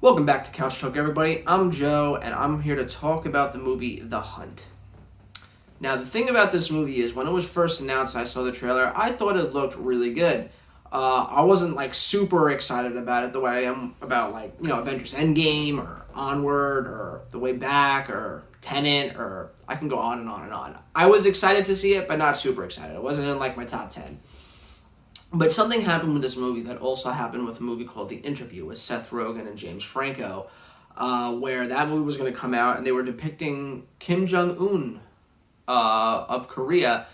Welcome back to Couch Talk, everybody. I'm Joe, and I'm here to talk about the movie The Hunt. Now, the thing about this movie is, when it was first announced and I saw the trailer, I thought it looked really good. I wasn't, super excited about it the way I am about, Avengers Endgame, or Onward, or The Way Back, or Tenet, or I can go on and on and on. I was excited to see it, but not super excited. It wasn't in, my top 10. But something happened with this movie that also happened with a movie called The Interview with Seth Rogen and James Franco, where that movie was going to come out and they were depicting Kim Jong-un of Korea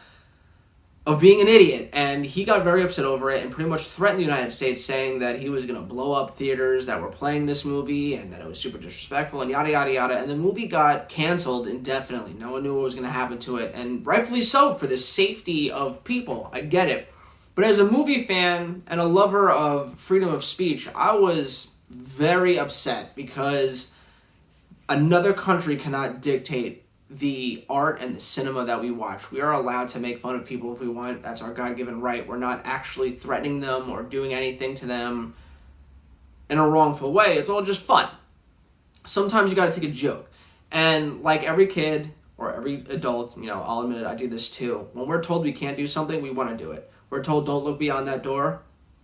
of being an idiot. And he got very upset over it and pretty much threatened the United States, saying that he was going to blow up theaters that were playing this movie and that it was super disrespectful and yada, yada, yada. And the movie got canceled indefinitely. No one knew what was going to happen to it. And rightfully so, for the safety of people. I get it. But as a movie fan and a lover of freedom of speech, I was very upset because another country cannot dictate the art and the cinema that we watch. We are allowed to make fun of people if we want. That's our God-given right. We're not actually threatening them or doing anything to them in a wrongful way. It's all just fun. Sometimes you got to take a joke. And like every kid or every adult, I'll admit it, I do this too. When we're told we can't do something, we want to do it. We're told don't look beyond that door.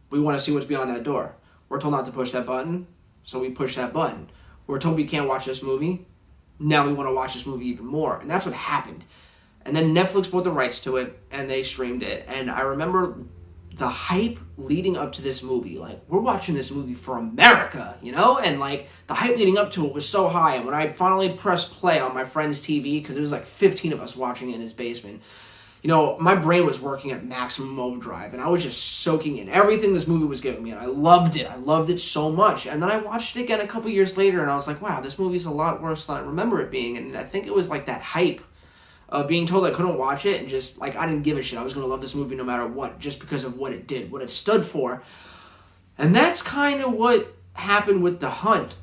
We want to see what's beyond that door. We're told not to push that button, so we push that button. We're told we can't watch this movie. Now we want to watch this movie even more. And that's what happened. And then Netflix bought the rights to it, and they streamed it. And I remember the hype leading up to this movie. We're watching this movie for America, And, the hype leading up to it was so high. And when I finally pressed play on my friend's TV, because there was, 15 of us watching it in his basement, my brain was working at maximum overdrive, and I was just soaking in everything this movie was giving me, and I loved it. I loved it so much. And then I watched it again a couple years later, and I was like, wow, this movie's a lot worse than I remember it being. And I think it was that hype of being told I couldn't watch it, and just, I didn't give a shit. I was going to love this movie no matter what, just because of what it did, what it stood for. And that's kind of what happened with The Hunt.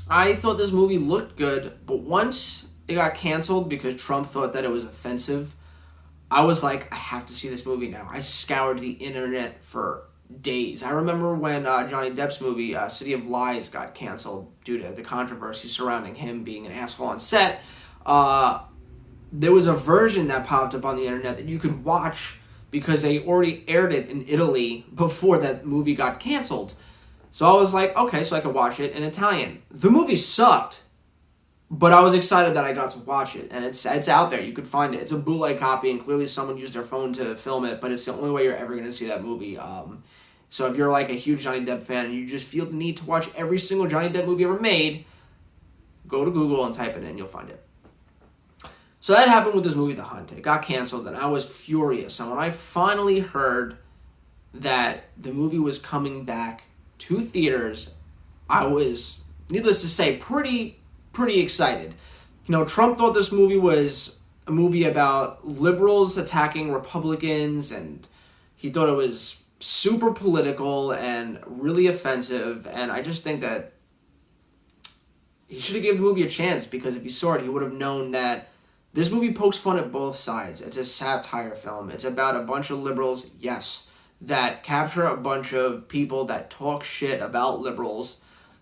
I thought this movie looked good, but once it got canceled because Trump thought that it was offensive, I was like, I have to see this movie now. I scoured the internet for days. I remember when Johnny Depp's movie, City of Lies, got canceled due to the controversy surrounding him being an asshole on set. There was a version that popped up on the internet that you could watch because they already aired it in Italy before that movie got canceled. So I was like, okay, so I could watch it in Italian. The movie sucked. But I was excited that I got to watch it, and it's out there. You could find it. It's a bootleg copy, and clearly someone used their phone to film it, but it's the only way you're ever going to see that movie. So if you're a huge Johnny Depp fan and you just feel the need to watch every single Johnny Depp movie ever made, go to Google and type it in, you'll find it. So that happened with this movie, The Hunt. It got canceled, and I was furious. And when I finally heard that the movie was coming back to theaters, I was, needless to say, pretty excited. Trump thought this movie was a movie about liberals attacking Republicans, and he thought it was super political and really offensive, and I just think that he should have given the movie a chance, because if he saw it, he would have known that this movie pokes fun at both sides. It's a satire film. It's about a bunch of liberals, yes, that capture a bunch of people that talk shit about liberals,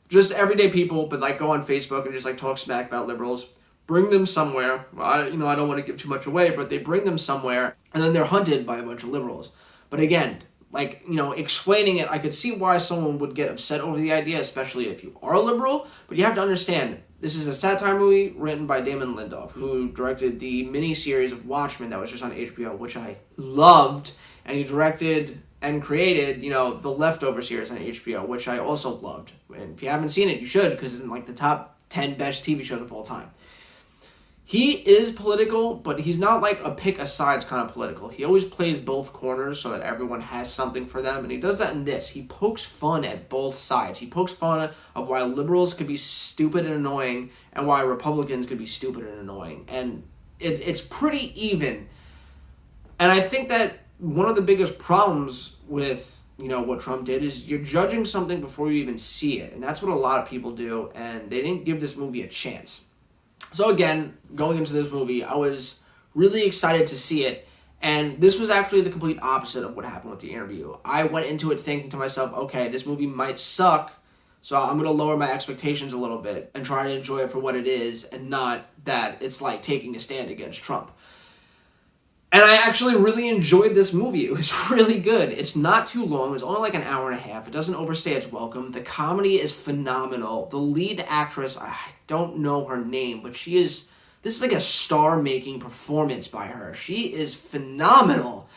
just everyday people, but go on Facebook and just talk smack about liberals, bring them somewhere. I don't want to give too much away, but they bring them somewhere, and then they're hunted by a bunch of liberals. But again, explaining it, I could see why someone would get upset over the idea, especially if you are a liberal. But you have to understand, this is a satire movie written by Damon Lindelof, who directed the miniseries of Watchmen that was just on HBO, which I loved, and he directed and created, The Leftover series on HBO, which I also loved. And if you haven't seen it, you should, because it's in the top 10 best TV shows of all time. He is political, but he's not a pick a sides kind of political. He always plays both corners so that everyone has something for them, and he does that in this. He pokes fun at both sides. He pokes fun of why liberals could be stupid and annoying, and why Republicans could be stupid and annoying. And it's pretty even. And I think that one of the biggest problems with what Trump did is you're judging something before you even see it, and that's what a lot of people do, and they didn't give this movie a chance. So again, going into this movie, I was really excited to see it, and this was actually the complete opposite of what happened with The Interview. I went into it thinking to myself, okay, this movie might suck, So I'm going to lower my expectations a little bit and try to enjoy it for what it is and not that it's like taking a stand against Trump. And I actually really enjoyed this movie. It was really good. It's not too long. It's only like an hour and a half. It doesn't overstay its welcome. The comedy is phenomenal. The lead actress, I don't know her name, but this is like a star-making performance by her. She is phenomenal.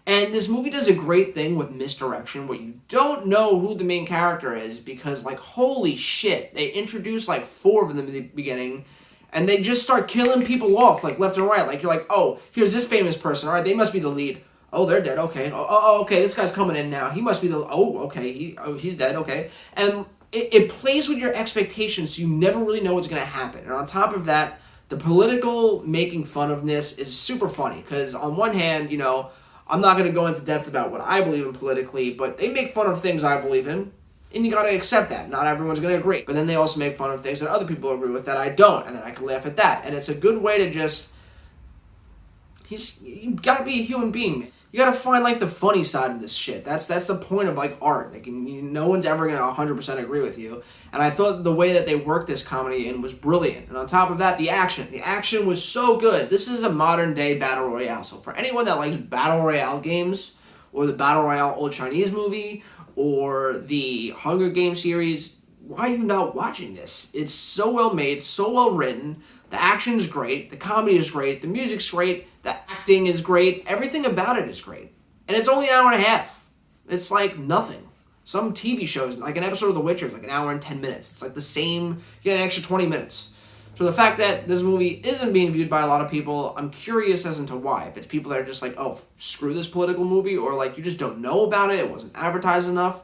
And this movie does a great thing with misdirection where you don't know who the main character is because, like, holy shit, they introduce, like, 4 of them in the beginning, and they just start killing people off, like, left and right. Like, you're like, oh, here's this famous person. All right, they must be the lead. Oh, they're dead. Okay. Oh, okay, this guy's coming in now. He must be the... Oh, okay, he's dead. Okay. And it plays with your expectations, so you never really know what's going to happen. And on top of that, the political making fun of this is super funny because, on one hand, you know... I'm not going to go into depth about what I believe in politically, but they make fun of things I believe in, and you got to accept that. Not everyone's going to agree. But then they also make fun of things that other people agree with that I don't, and then I can laugh at that. And it's a good way to just... You got to be a human being. You got to find, like, the funny side of this shit. That's the point of, like, art. Like, no one's ever going to 100% agree with you. And I thought the way that they worked this comedy in was brilliant. And on top of that, the action. The action was so good. This is a modern-day Battle Royale. So for anyone that likes Battle Royale games, or the Battle Royale old Chinese movie, or the Hunger Games series, why are you not watching this? It's so well made, so well written. The action is great. The comedy is great. The music's great. The acting is great. Everything about it is great. And it's only an hour and a half. It's like nothing. Some TV shows, like an episode of The Witcher, is like an hour and 10 minutes. It's like the same, you get an extra 20 minutes. So the fact that this movie isn't being viewed by a lot of people, I'm curious as to why. If it's people that are just like, oh, screw this political movie, or like you just don't know about it, it wasn't advertised enough.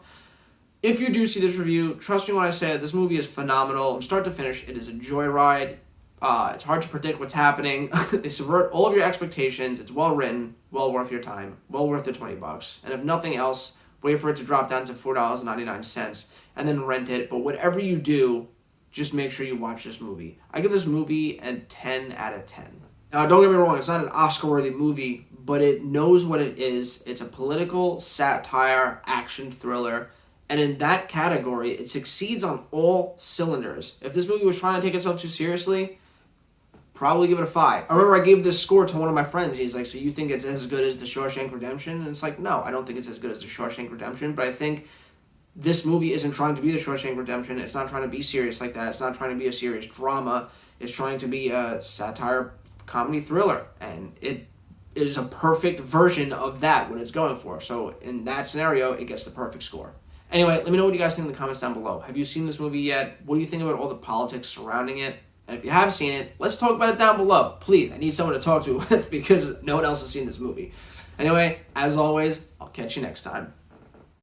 If you do see this review, trust me when I say it, this movie is phenomenal. From start to finish, it is a joyride. It's hard to predict what's happening. They subvert all of your expectations. It's well written, well worth your time, well worth the $20. And if nothing else, wait for it to drop down to $4.99 and then rent it. But whatever you do, just make sure you watch this movie. I give this movie a 10 out of 10. Now, don't get me wrong, it's not an Oscar-worthy movie, but it knows what it is. It's a political satire action thriller. And in that category, it succeeds on all cylinders. If this movie was trying to take itself too seriously, probably give it a 5. I remember I gave this score to one of my friends. He's like, so you think it's as good as The Shawshank Redemption? And it's like, no, I don't think it's as good as The Shawshank Redemption, but I think this movie isn't trying to be The Shawshank Redemption. It's not trying to be serious like that. It's not trying to be a serious drama. It's trying to be a satire comedy thriller, and it is a perfect version of that, what it's going for. So in that scenario, it gets the perfect score. Anyway, let me know what you guys think in the comments down below. Have you seen this movie yet? What do you think about all the politics surrounding it? And if you have seen it, let's talk about it down below. Please, I need someone to talk to with because no one else has seen this movie. Anyway, as always, I'll catch you next time.